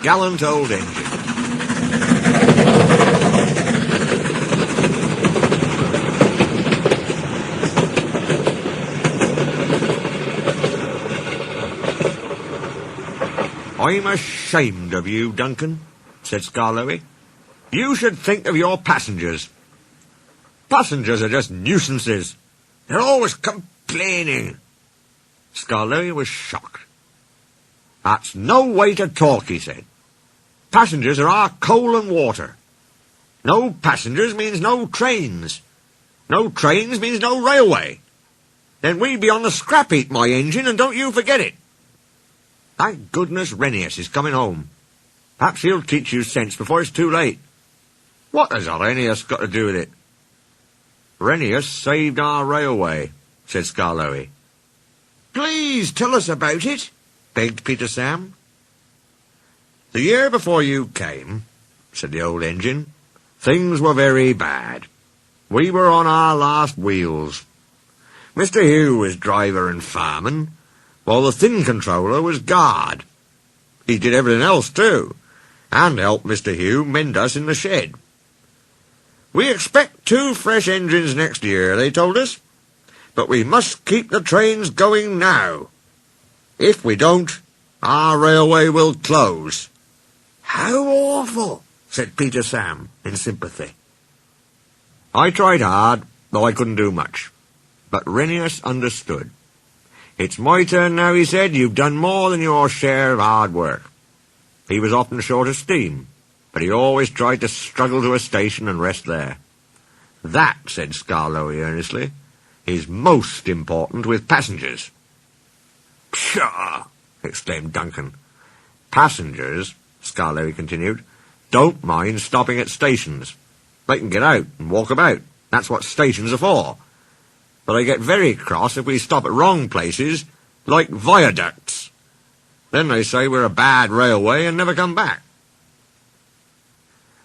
Gallant Old Engine. I'm ashamed of you, Duncan, said Skarloey. You should think of your passengers. Passengers are just nuisances. They're always complaining. Skarloey was shocked. That's no way to talk, he said. Passengers are our coal and water. No passengers means no trains. No trains means no railway. Then we'd be on the scrap heap, my engine, and don't you forget it. Thank goodness Renius is coming home. Perhaps he'll teach you sense before it's too late. What has Renius got to do with it? Renius saved our railway, said Skarloey. Please tell us about it, begged Peter Sam. The year before you came, said the old engine, things were very bad. We were on our last wheels. Mr. Hugh was driver and fireman, while the thin controller was guard. He did everything else too, and helped Mr. Hugh mend us in the shed. We expect 2 fresh engines next year, they told us, but we must keep the trains going now. If we don't, our railway will close. How awful, said Peter Sam in sympathy. I tried hard, though I couldn't do much, but Renius understood. It's my turn now, he said. You've done more than your share of hard work. He was often short of steam, but he always tried to struggle to a station and rest there. That, said Skarloey earnestly, is most important with passengers. Pshaw! Exclaimed Duncan. Passengers, Skarloey continued, don't mind stopping at stations. They can get out and walk about. That's what stations are for. But they get very cross if we stop at wrong places, like viaducts. Then they say we're a bad railway and never come back.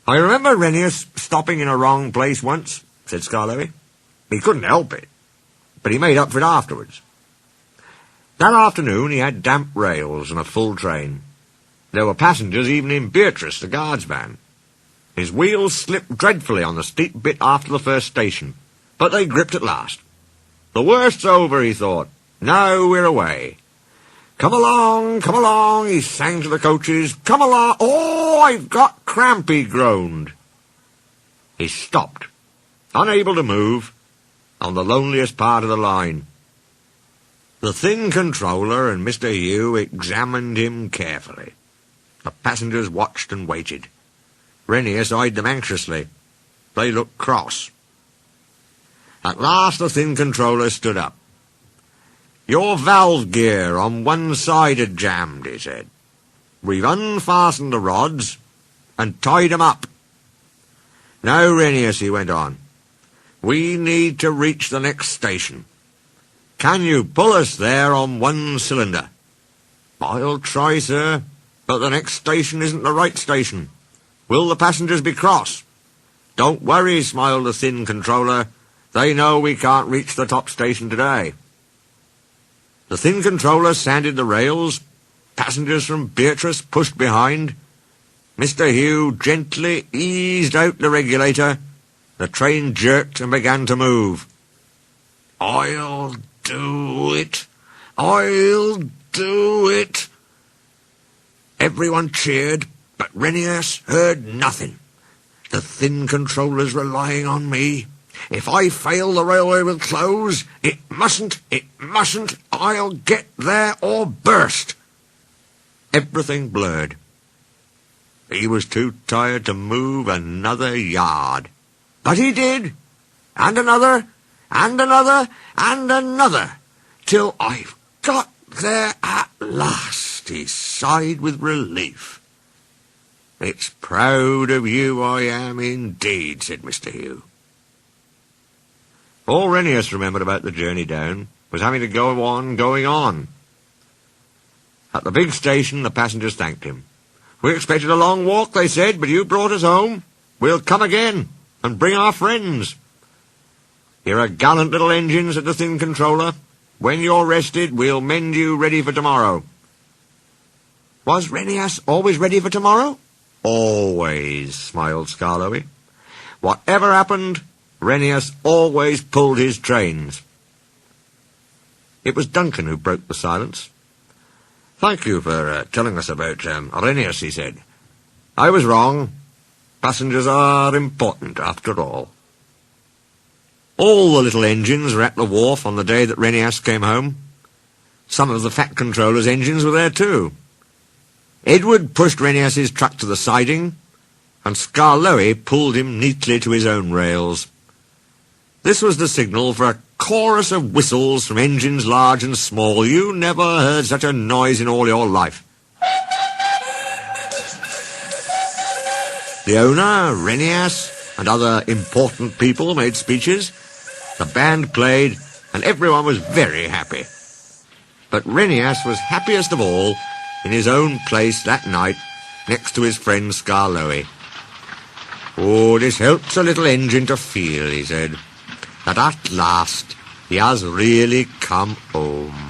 I remember Renius stopping in a wrong place once, said Skarloey. He couldn't help it, but he made up for it afterwards. That afternoon he had damp rails and a full train. There were passengers even in Beatrice, the guard's van. His wheels slipped dreadfully on the steep bit after the first station, but they gripped at last. The worst's over, he thought. Now we're away. Come along, he sang to the coaches. Come along. Oh, I've got cramp, he groaned. He stopped, unable to move, on the loneliest part of the line. The thin controller and Mr. Hugh examined him carefully. The passengers watched and waited. Renius eyed them anxiously. They looked cross. At last the thin controller stood up. Your valve gear on one side had jammed, he said. We've unfastened the rods and tied 'em up. Now, Renius, he went on, we need to reach the next station. Can you pull us there on one cylinder? I'll try, sir, but the next station isn't the right station. Will the passengers be cross? Don't worry, smiled the thin controller. They know we can't reach the top station today. The thin controller sanded the rails. Passengers from Beatrice pushed behind. Mr. Hugh gently eased out the regulator. The train jerked and began to move. I'll do it. I'll do it. Everyone cheered, but Renius heard nothing. The thin controller's relying on me. If I fail, the railway will close. It mustn't. I'll get there or burst. Everything blurred. He was too tired to move another yard. But he did. And another, and another, and another, till I've got there at last, he sighed with relief. It's proud of you I am indeed, said Mr. Hugh. All Renius remembered about the journey down was having to go on going on. At the big station, the passengers thanked him. We expected a long walk, they said, but you brought us home. We'll come again and bring our friends. You're a gallant little engine, said the thin controller. When you're rested, we'll mend you ready for tomorrow. Was Renias always ready for tomorrow? Always, smiled Skarloey. Whatever happened, Renias always pulled his trains. It was Duncan who broke the silence. Thank you for telling us about Renias, he said. I was wrong. Passengers are important, after all. All the little engines were at the wharf on the day that Renias came home. Some of the Fat Controller's engines were there too. Edward pushed Renias's truck to the siding, and Skarloey pulled him neatly to his own rails. This was the signal for a chorus of whistles from engines large and small. You never heard such a noise in all your life. The owner, Renias, and other important people made speeches. The band played, and everyone was very happy. But Renias was happiest of all in his own place that night, next to his friend Skarloey. Oh, this helps a little engine to feel, he said, that at last he has really come home.